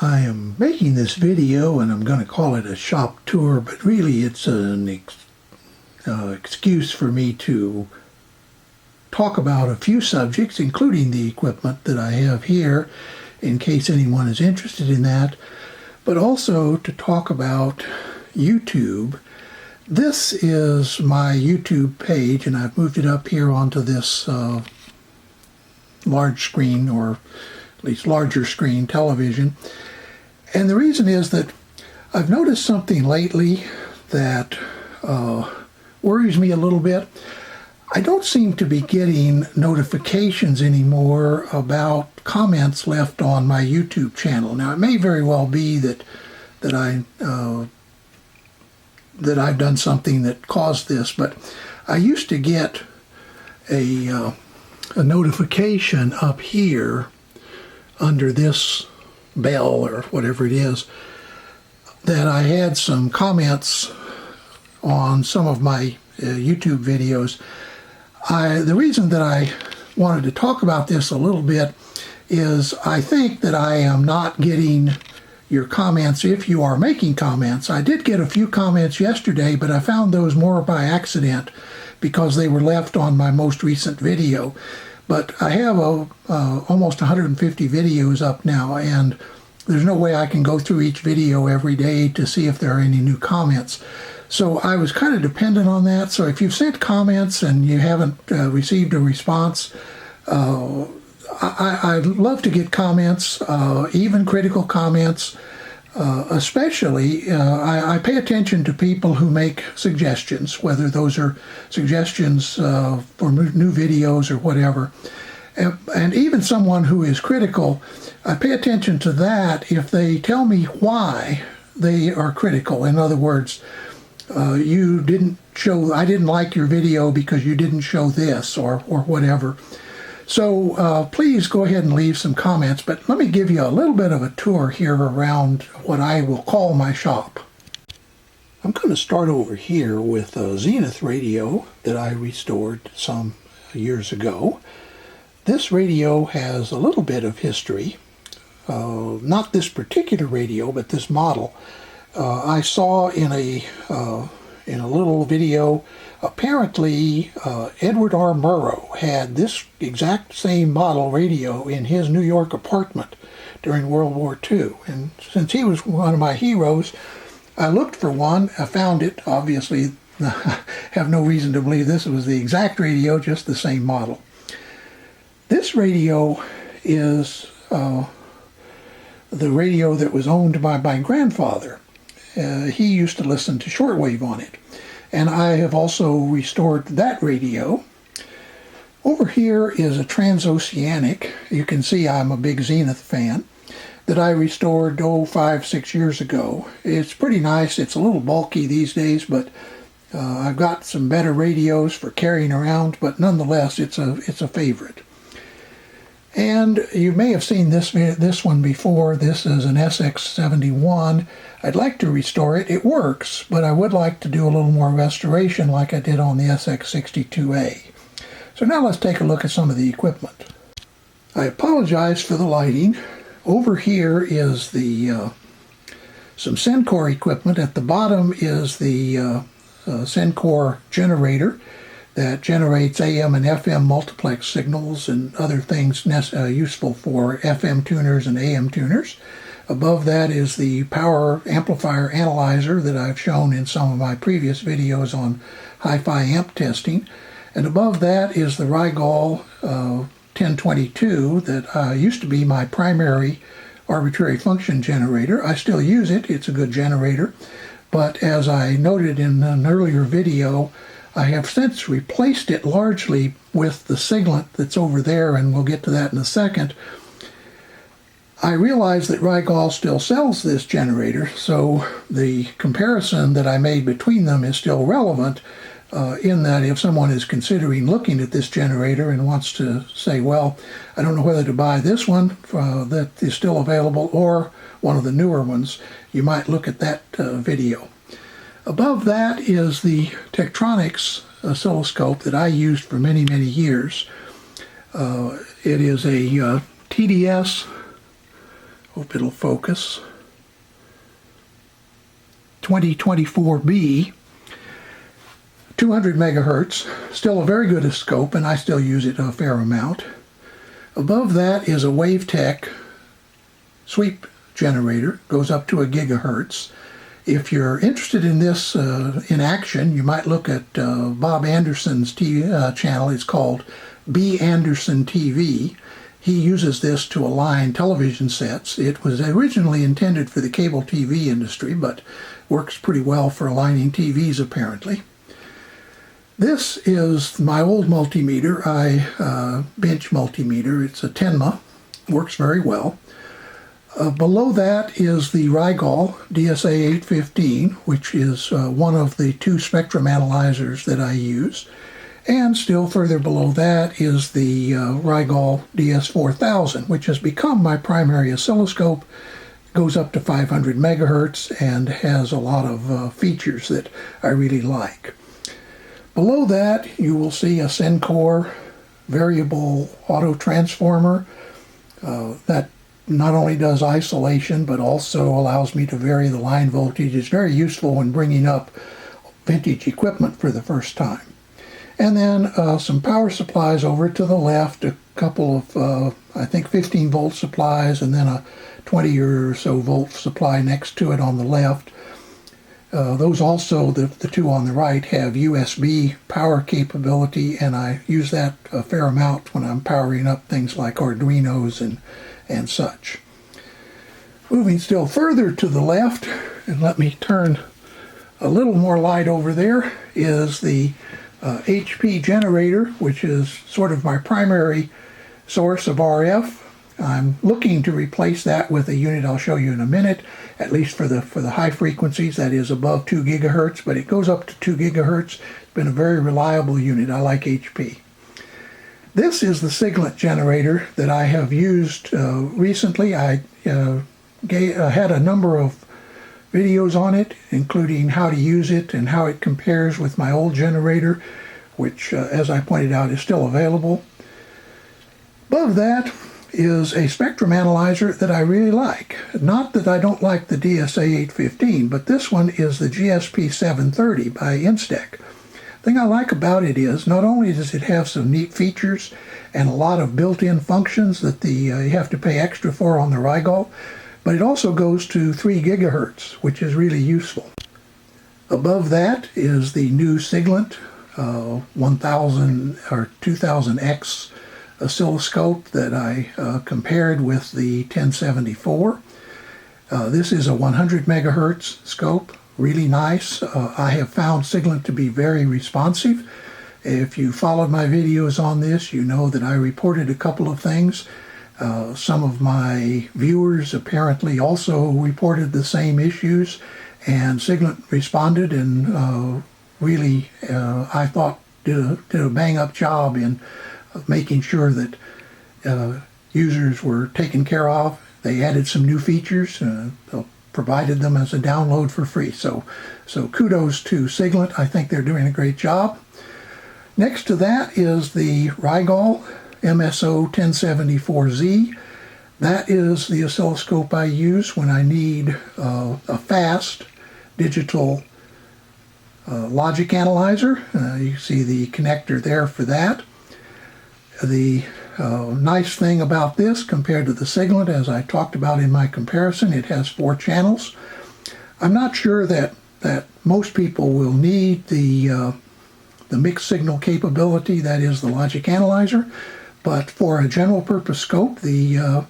I am making this video and I'm going to call it a shop tour, but really it's an excuse for me to talk about a few subjects, including the equipment that I have here, in case anyone is interested in that, but also to talk about YouTube. This is my YouTube page, and I've moved it up here onto this large screen, or at least larger screen television. And the reason is that I've noticed something lately that worries me a little bit. I don't seem to be getting notifications anymore about comments left on my YouTube channel. Now, it may very well be that I've done something that caused this, but I used to get a notification up here under this bell or whatever it is that I had some comments on some of my YouTube videos. The reason that I wanted to talk about this a little bit is I think that I am not getting your comments if you are making comments. I did get a few comments yesterday, but I found those more by accident because they were left on my most recent video. But I have almost 150 videos up now, and there's no way I can go through each video every day to see if there are any new comments. So I was kind of dependent on that. So if you've sent comments and you haven't received a response, I'd love to get comments, even critical comments. Especially, I pay attention to people who make suggestions, whether those are suggestions for new videos or whatever. And even someone who is critical, I pay attention to that if they tell me why they are critical. In other words, I didn't like your video because you didn't show this or whatever. So please go ahead and leave some comments, but let me give you a little bit of a tour here around what I will call my shop. I'm going to start over here with a Zenith radio that I restored some years ago. This radio has a little bit of history. Not this particular radio, but this model. I saw in a little video, apparently Edward R. Murrow had this exact same model radio in his New York apartment during World War II. And since he was one of my heroes, I looked for one. I found it. Obviously, I have no reason to believe this was the exact radio, just the same model. This radio is the radio that was owned by my grandfather. He used to listen to shortwave on it. And I have also restored that radio. Over here is a transoceanic. You can see I'm a big Zenith fan, that I restored 5-6 years ago. It's pretty nice. It's a little bulky these days, but I've got some better radios for carrying around, but nonetheless it's a favorite. And you may have seen this one before. This is an SX71. I'd like to restore it. It works, but I would like to do a little more restoration like I did on the SX62A. So now let's take a look at some of the equipment. I apologize for the lighting. Over here is the some Sencor equipment. At the bottom is the Sencor generator that generates AM and FM multiplex signals and other things useful for FM tuners and AM tuners. Above that is the power amplifier analyzer that I've shown in some of my previous videos on hi-fi amp testing. And above that is the Rigol 1022 that used to be my primary arbitrary function generator. I still use it. It's a good generator. But as I noted in an earlier video, I have since replaced it largely with the Siglant that's over there, and we'll get to that in a second. I realize that Rigol still sells this generator, so the comparison that I made between them is still relevant in that if someone is considering looking at this generator and wants to say, well, I don't know whether to buy this one that is still available or one of the newer ones, you might look at that video. Above that is the Tektronix oscilloscope that I used for many, many years. It is a TDS Hope it'll focus. 2024B, 200 megahertz, still a very good scope, and I still use it a fair amount. Above that is a WaveTech sweep generator, goes up to a gigahertz. If you're interested in this in action, you might look at Bob Anderson's channel. It's called B. Anderson TV. He uses this to align television sets. It was originally intended for the cable TV industry, but works pretty well for aligning TVs apparently. This is my old multimeter, bench multimeter. It's a Tenma, works very well. Below that is the Rigol DSA 815, which is one of the two spectrum analyzers that I use. And still further below that is the Rigol DS4000, which has become my primary oscilloscope. Goes up to 500 megahertz and has a lot of features that I really like. Below that you will see a Sencor variable auto transformer that not only does isolation but also allows me to vary the line voltage. It's very useful when bringing up vintage equipment for the first time. And then some power supplies over to the left, a couple of, I think 15 volt supplies, and then a 20 or so volt supply next to it on the left. Those also, the two on the right, have USB power capability, and I use that a fair amount when I'm powering up things like Arduinos and such. Moving still further to the left, and let me turn a little more light over there, is the HP generator, which is sort of my primary source of RF. I'm looking to replace that with a unit I'll show you in a minute, at least for the high frequencies, that is above 2 gigahertz, but it goes up to 2 gigahertz. It's been a very reliable unit. I like HP. This is the Siglant generator that I have used recently. I had a number of videos on it, including how to use it and how it compares with my old generator, which, as I pointed out, is still available. Above that is a spectrum analyzer that I really like. Not that I don't like the DSA 815, but this one is the GSP 730 by Instec. The thing I like about it is not only does it have some neat features and a lot of built-in functions that you have to pay extra for on the Rigol, but it also goes to 3 gigahertz, which is really useful. Above that is the new Siglant 1000 or 2000X oscilloscope that I compared with the 1074. This is a 100 megahertz scope, really nice. I have found Siglant to be very responsive. If you followed my videos on this, you know that I reported a couple of things. Some of my viewers apparently also reported the same issues, and Siglant responded and really, I thought, did a bang-up job in making sure that users were taken care of. They added some new features, provided them as a download for free. So kudos to Siglant. I think they're doing a great job. Next to that is the Rigol MSO 1074Z. That is the oscilloscope I use when I need a fast digital logic analyzer. You see the connector there for that. The nice thing about this compared to the Siglant, as I talked about in my comparison, it has 4 channels. I'm not sure that most people will need the mixed signal capability, that is the logic analyzer, but for a general purpose scope, the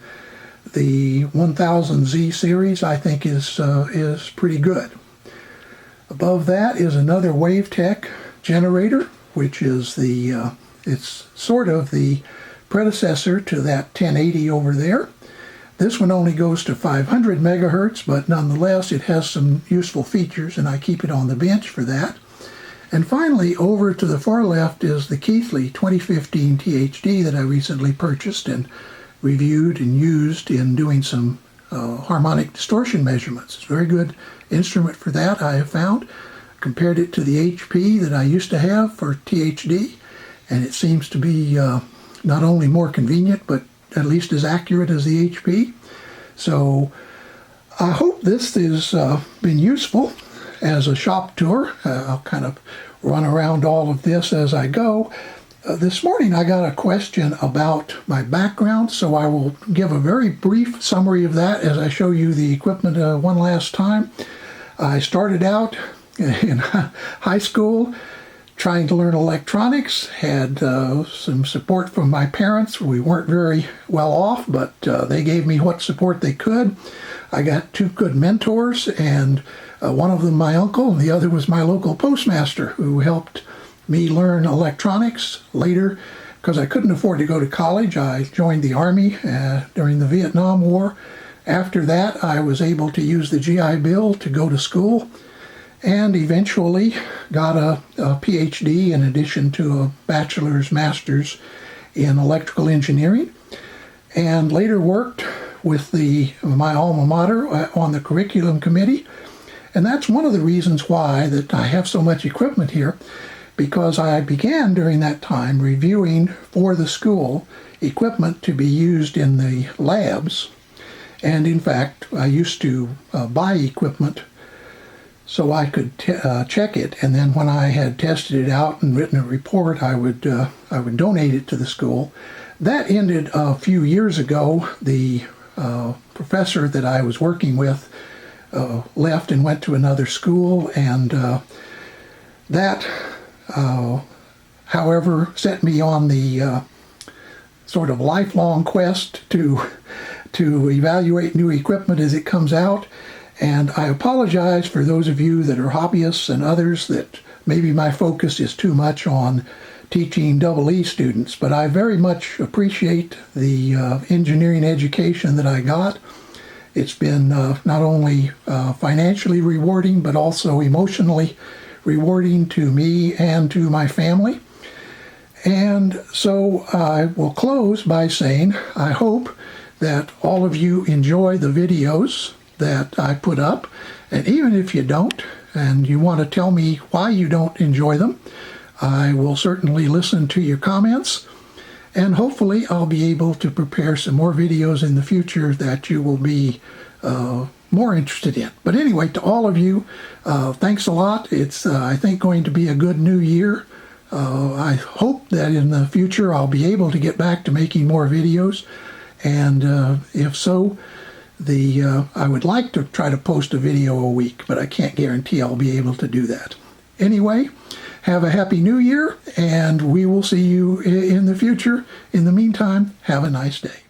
1000Z series I think is pretty good. Above that is another WaveTech generator, which is it's sort of the predecessor to that 1080 over there. This one only goes to 500 megahertz, but nonetheless it has some useful features, and I keep it on the bench for that. And finally, over to the far left is the Keithley 2015 THD that I recently purchased and reviewed and used in doing some harmonic distortion measurements. It's a very good instrument for that, I have found. Compared it to the HP that I used to have for THD, and it seems to be not only more convenient, but at least as accurate as the HP. So I hope this has been useful as a shop tour. I'll kind of run around all of this as I go. This morning I got a question about my background, so I will give a very brief summary of that as I show you the equipment one last time. I started out in high school trying to learn electronics, had some support from my parents. We weren't very well off, but they gave me what support they could. I got two good mentors, and one of them my uncle, and the other was my local postmaster, who helped me learn electronics. Later, because I couldn't afford to go to college, I joined the Army during the Vietnam War. After that, I was able to use the GI Bill to go to school, and eventually got a PhD in addition to a bachelor's, master's in electrical engineering, and later worked with my alma mater on the curriculum committee. And that's one of the reasons why that I have so much equipment here, because I began during that time reviewing for the school equipment to be used in the labs. And in fact, I used to buy equipment so I could check it, and then when I had tested it out and written a report, I would donate it to the school. That ended a few years ago. The professor that I was working with left and went to another school, and that, however, set me on the sort of lifelong quest to evaluate new equipment as it comes out. And I apologize for those of you that are hobbyists and others that maybe my focus is too much on teaching EE students, but I very much appreciate the engineering education that I got. It's been not only financially rewarding, but also emotionally rewarding to me and to my family. And so I will close by saying I hope that all of you enjoy the videos that I put up, and even if you don't and you want to tell me why you don't enjoy them, I will certainly listen to your comments, and hopefully I'll be able to prepare some more videos in the future that you will be more interested in. But anyway, to all of you, thanks a lot. It's I think going to be a good new year. I hope that in the future I'll be able to get back to making more videos, and if so, I would like to try to post a video a week, but I can't guarantee I'll be able to do that. Anyway, have a happy new year, and we will see you in the future. In the meantime, have a nice day.